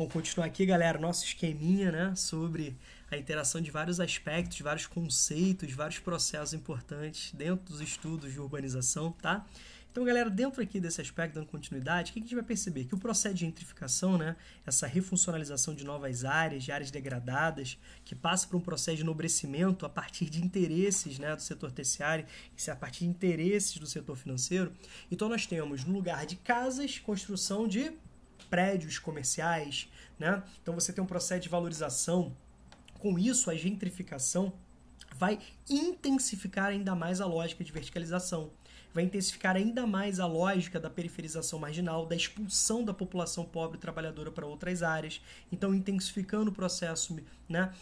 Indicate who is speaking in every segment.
Speaker 1: Vamos continuar aqui, galera, nosso esqueminha, né, sobre a interação de vários aspectos, vários conceitos, vários processos importantes dentro dos estudos de urbanização, tá? Então, galera, dentro aqui desse aspecto, dando continuidade, o que a gente vai perceber? Que o processo de gentrificação, né, essa refuncionalização de novas áreas, de áreas degradadas, que passa por um processo de enobrecimento a partir de interesses, né, do setor terciário, isso é a partir de interesses do setor financeiro. Então, nós temos, no lugar de casas, construção de prédios comerciais, né? Então, você tem um processo de valorização. Com isso, a gentrificação vai intensificar ainda mais a lógica de verticalização. Vai intensificar ainda mais a lógica da periferização marginal, da expulsão da população pobre e trabalhadora para outras áreas. Então, intensificando o processo, né,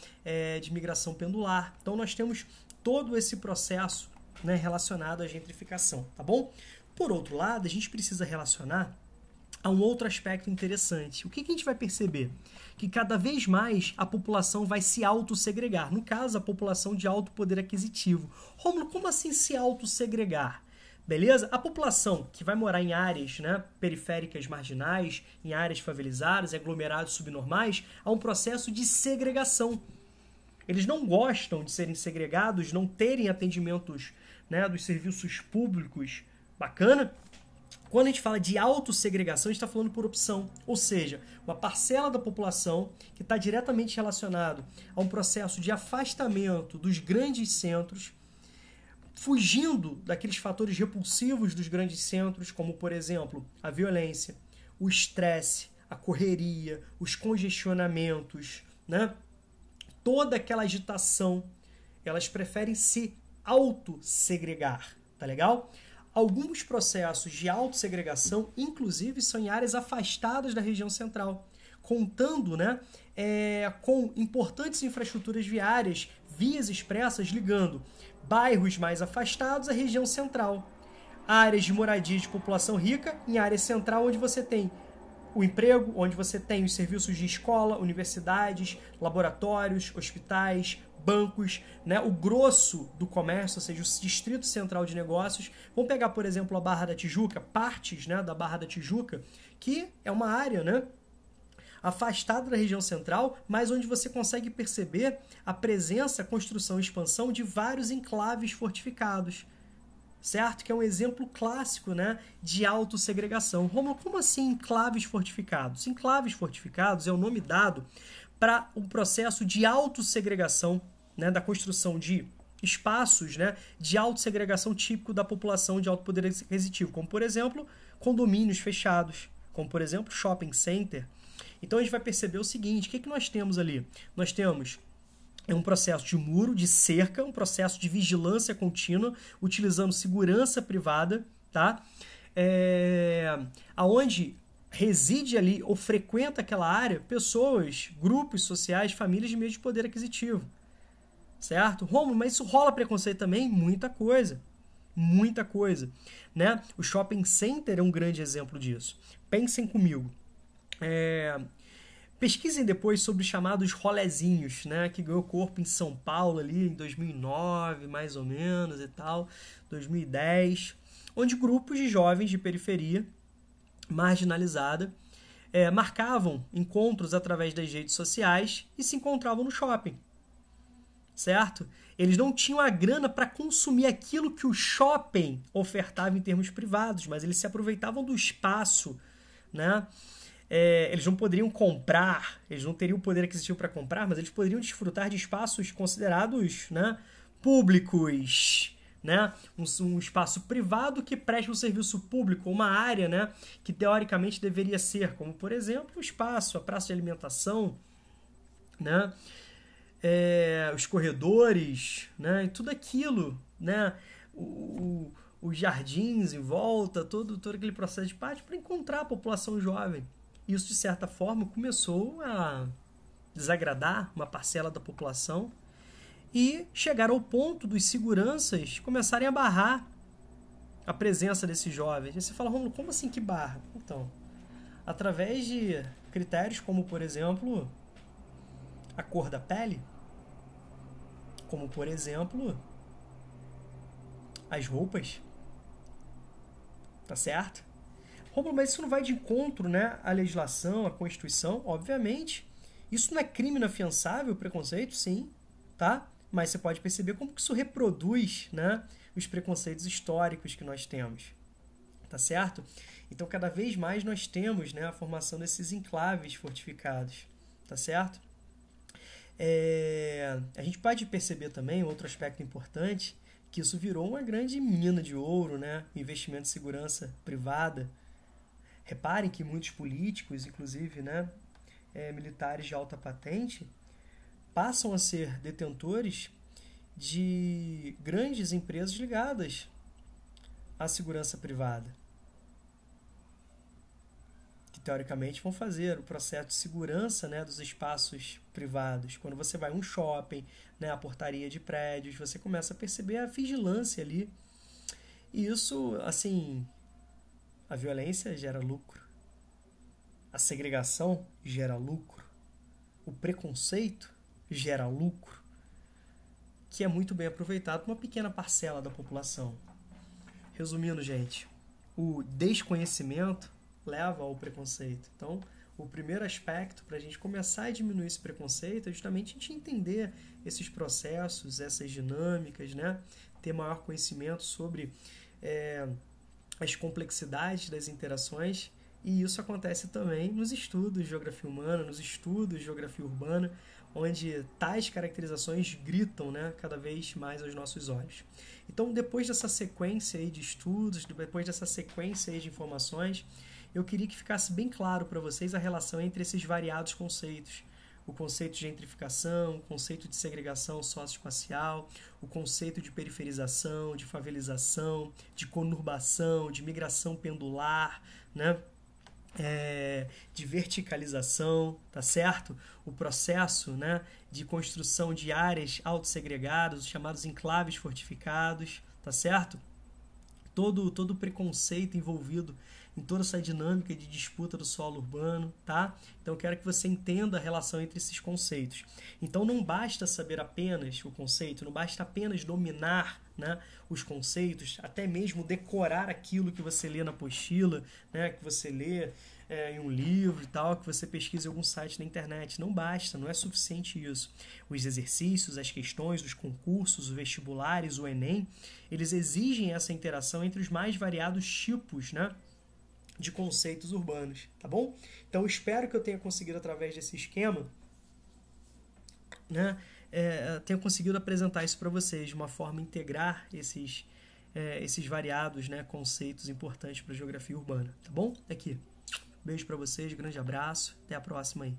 Speaker 1: de migração pendular. Então, nós temos todo esse processo, né, relacionado à gentrificação, tá bom? Por outro lado, a gente precisa relacionar a um outro aspecto interessante. O que a gente vai perceber? Que cada vez mais a população vai se autossegregar. No caso, a população de alto poder aquisitivo. Rômulo, como assim se autossegregar? Beleza? A população que vai morar em áreas, né, periféricas marginais, em áreas favelizadas, aglomerados subnormais, há um processo de segregação. Eles não gostam de serem segregados, não terem atendimentos, né, dos serviços públicos bacana. Quando a gente fala de autossegregação, a gente está falando por opção, ou seja, uma parcela da população que está diretamente relacionado a um processo de afastamento dos grandes centros, fugindo daqueles fatores repulsivos dos grandes centros, como, por exemplo, a violência, o estresse, a correria, os congestionamentos, né? Toda aquela agitação, elas preferem se autossegregar, tá legal? Alguns processos de autossegregação, inclusive, são em áreas afastadas da região central, contando, né, com importantes infraestruturas viárias, vias expressas ligando bairros mais afastados à região central. Áreas de moradia de população rica em área central, onde você tem o emprego, onde você tem os serviços de escola, universidades, laboratórios, hospitais, bancos, né? O grosso do comércio, ou seja, o distrito central de negócios. Vamos pegar, por exemplo, a Barra da Tijuca, partes, né, da Barra da Tijuca, que é uma área, né, afastada da região central, mas onde você consegue perceber a presença, a construção e expansão de vários enclaves fortificados. Certo? Que é um exemplo clássico, né, de autossegregação. Rômulo, como assim enclaves fortificados? Enclaves fortificados é o nome dado para o processo de autossegregação, né, da construção de espaços, né, de autossegregação típico da população de alto poder aquisitivo, como, por exemplo, condomínios fechados, como, por exemplo, shopping center. Então, a gente vai perceber o seguinte, o que nós temos ali? Nós temos um processo de muro, de cerca, um processo de vigilância contínua, utilizando segurança privada, tá? Aonde reside ali ou frequenta aquela área pessoas, grupos sociais, famílias de meio de poder aquisitivo, certo? Rômulo, mas isso rola preconceito também? Muita coisa, né? O shopping center é um grande exemplo disso. Pensem comigo. Pesquisem depois sobre os chamados rolezinhos, né, que ganhou corpo em São Paulo ali em 2009, mais ou menos, e tal, 2010, onde grupos de jovens de periferia marginalizada marcavam encontros através das redes sociais e se encontravam no shopping, certo? Eles não tinham a grana para consumir aquilo que o shopping ofertava em termos privados, mas eles se aproveitavam do espaço, né? Eles não poderiam comprar, eles não teriam o poder aquisitivo para comprar, mas eles poderiam desfrutar de espaços considerados, né, públicos, né, um espaço privado que presta um serviço público, uma área, né, que teoricamente deveria ser, como por exemplo o espaço, a praça de alimentação, né, os corredores, né, e tudo aquilo, né, os jardins em volta, todo aquele processo de pátio para encontrar a população jovem. Isso, de certa forma, começou a desagradar uma parcela da população e chegar ao ponto dos seguranças começarem a barrar a presença desses jovens. E você fala, Rômulo, como assim que barra? Então, através de critérios como, por exemplo, a cor da pele, como, por exemplo, as roupas, tá certo? Rômulo, mas isso não vai de encontro, né, à legislação, à Constituição? Obviamente. Isso não é crime inafiançável, preconceito? Sim, tá? Mas você pode perceber como que isso reproduz, né, os preconceitos históricos que nós temos, tá certo? Então, cada vez mais nós temos, né, a formação desses enclaves fortificados, tá certo? A gente pode perceber também, outro aspecto importante, que isso virou uma grande mina de ouro, né? Investimento em segurança privada. Reparem que muitos políticos, inclusive, né, militares de alta patente, passam a ser detentores de grandes empresas ligadas à segurança privada, que teoricamente vão fazer o processo de segurança, né, dos espaços privados. Quando você vai a um shopping, né, a portaria de prédios, você começa a perceber a vigilância ali. E isso, assim, a violência gera lucro, a segregação gera lucro, o preconceito gera lucro, que é muito bem aproveitado por uma pequena parcela da população. Resumindo, gente, o desconhecimento leva ao preconceito. Então, o primeiro aspecto para a gente começar a diminuir esse preconceito é justamente a gente entender esses processos, essas dinâmicas, né? Ter maior conhecimento sobre as complexidades das interações, e isso acontece também nos estudos de geografia humana, nos estudos de geografia urbana, onde tais caracterizações gritam, né, cada vez mais aos nossos olhos. Então, depois dessa sequência aí de estudos, depois dessa sequência aí de informações, eu queria que ficasse bem claro para vocês a relação entre esses variados conceitos. O conceito de gentrificação, o conceito de segregação socioespacial, o conceito de periferização, de favelização, de conurbação, de migração pendular, né? De verticalização, tá certo? O processo, né, de construção de áreas autossegregadas, os chamados enclaves fortificados, tá certo? Todo o preconceito envolvido em toda essa dinâmica de disputa do solo urbano, tá? Então eu quero que você entenda a relação entre esses conceitos. Então não basta saber apenas o conceito, não basta apenas dominar, né, os conceitos, até mesmo decorar aquilo que você lê na apostila, né, que você lê em um livro e tal, que você pesquisa em algum site na internet. Não basta, não é suficiente isso. Os exercícios, as questões, os concursos, os vestibulares, o Enem, eles exigem essa interação entre os mais variados tipos, né, de conceitos urbanos, tá bom? Então, espero que eu tenha conseguido, através desse esquema, né, tenha conseguido apresentar isso para vocês de uma forma a integrar esses variados, né, conceitos importantes para a geografia urbana, tá bom? Aqui, beijo para vocês, grande abraço, até a próxima aí.